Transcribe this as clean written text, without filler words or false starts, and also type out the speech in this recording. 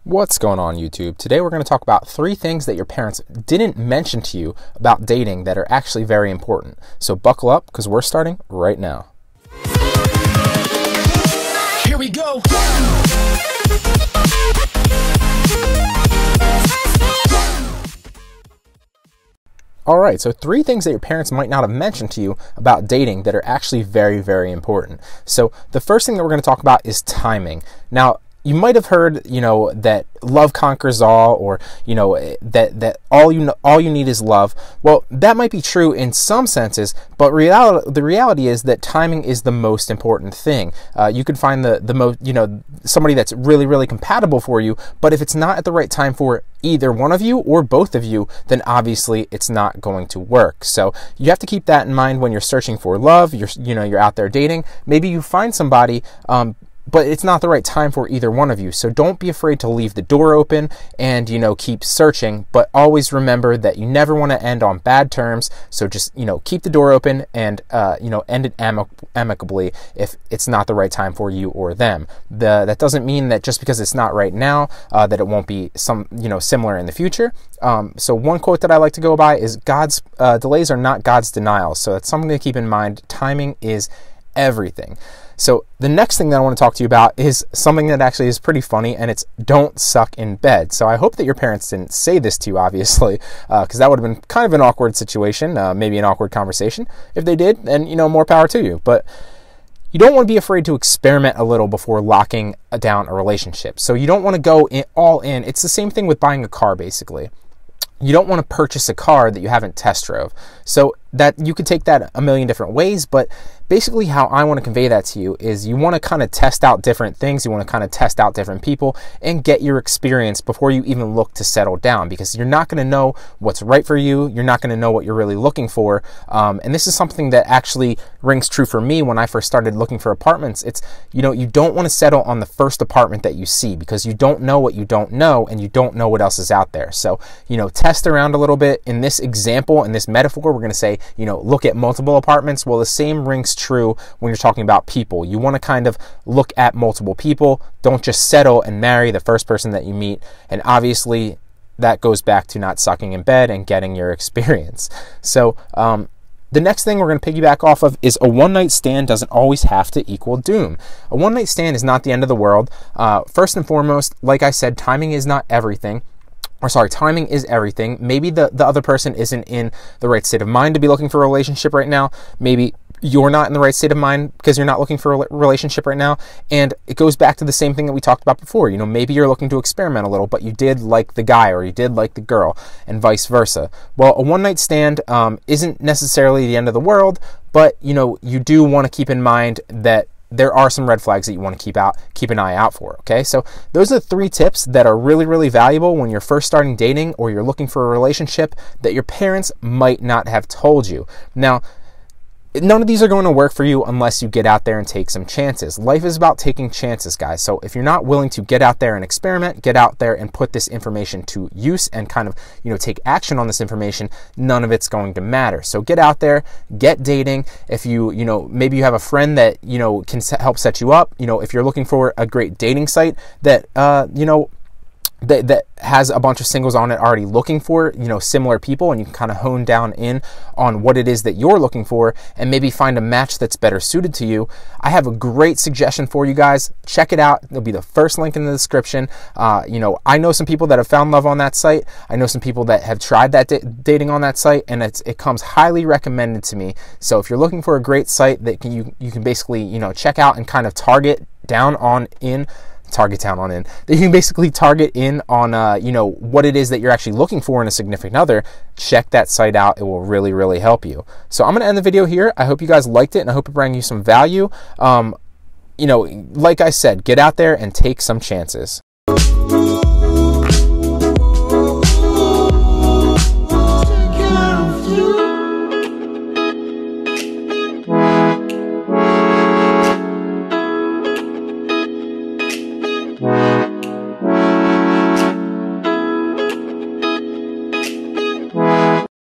What's going on, YouTube? Today we're going to talk about 3 things that your parents didn't mention to you about dating that are actually very important. So buckle up because we're starting right now. Here we go. Alright, so 3 things that your parents might not have mentioned to you about dating that are actually very, very important. So the first thing that we're going to talk about is timing. Now, you might have heard, that love conquers all, or, that all you need is love. Well, that might be true in some senses, but the reality is that timing is the most important thing. You could find the most, somebody that's really, really compatible for you, but if it's not at the right time for either one of you or both of you, then obviously it's not going to work. So you have to keep that in mind when you're searching for love. You're out there dating. Maybe you find somebody, but it's not the right time for either one of you. So don't be afraid to leave the door open and, keep searching, but always remember that you never want to end on bad terms. So just, keep the door open and, end it amicably if it's not the right time for you or them. That doesn't mean that just because it's not right now, that it won't be similar in the future. So one quote that I like to go by is God's delays are not God's denials. So that's something to keep in mind. Timing is everything. So the next thing that I want to talk to you about is something that actually is pretty funny, and it's don't suck in bed. So I hope that your parents didn't say this to you, obviously, because that would have been kind of an awkward situation, maybe an awkward conversation. If they did, then, more power to you. But you don't want to be afraid to experiment a little before locking down a relationship. So you don't want to go all in. It's the same thing with buying a car, basically. You don't want to purchase a car that you haven't test drove. So that you could take that a million different ways, but basically how I want to convey that to you is you want to kind of test out different things. You want to kind of test out different people and get your experience before you even look to settle down, because you're not going to know what's right for you. You're not going to know what you're really looking for. And this is something that actually rings true for me when I first started looking for apartments. It's, you don't want to settle on the first apartment that you see, because you don't know what you don't know, and you don't know what else is out there. So, test around a little bit. In this example, in this metaphor, we're going to say, look at multiple apartments. Well, the same rings true when you're talking about people. You want to kind of look at multiple people. Don't just settle and marry the first person that you meet. And obviously, that goes back to not sucking in bed and getting your experience. So, the next thing we're going to piggyback off of is a one-night stand doesn't always have to equal doom. A one-night stand is not the end of the world. First and foremost, like I said, timing is not everything. Timing is everything. Maybe the other person isn't in the right state of mind to be looking for a relationship right now. Maybe you're not in the right state of mind because you're not looking for a relationship right now. And it goes back to the same thing that we talked about before. Maybe you're looking to experiment a little, but you did like the guy or you did like the girl, and vice versa. Well, a one-night stand isn't necessarily the end of the world, but you do want to keep in mind that there are some red flags that you want to keep an eye out for, okay? So those are 3 tips that are really, really valuable when you're first starting dating or you're looking for a relationship that your parents might not have told you. Now, none of these are going to work for you unless you get out there and take some chances. Life is about taking chances, guys. So if you're not willing to get out there and experiment, get out there and put this information to use and kind of, take action on this information, none of it's going to matter. So get out there, get dating. If maybe you have a friend that, can help set you up. If you're looking for a great dating site that, that has a bunch of singles on it already looking for, similar people, and you can kind of hone down in on what it is that you're looking for and maybe find a match that's better suited to you. I have a great suggestion for you guys. Check it out. It'll be the first link in the description. I know some people that have found love on that site. I know some people that have tried that dating on that site, and it comes highly recommended to me. So if you're looking for a great site that you can basically, check out and kind of target down on in, that you can basically target in on what it is that you're actually looking for in a significant other, check that site out. It will really, really help you. So I'm going to end the video here. I hope you guys liked it, and I hope it brought you some value. Like I said, get out there and take some chances.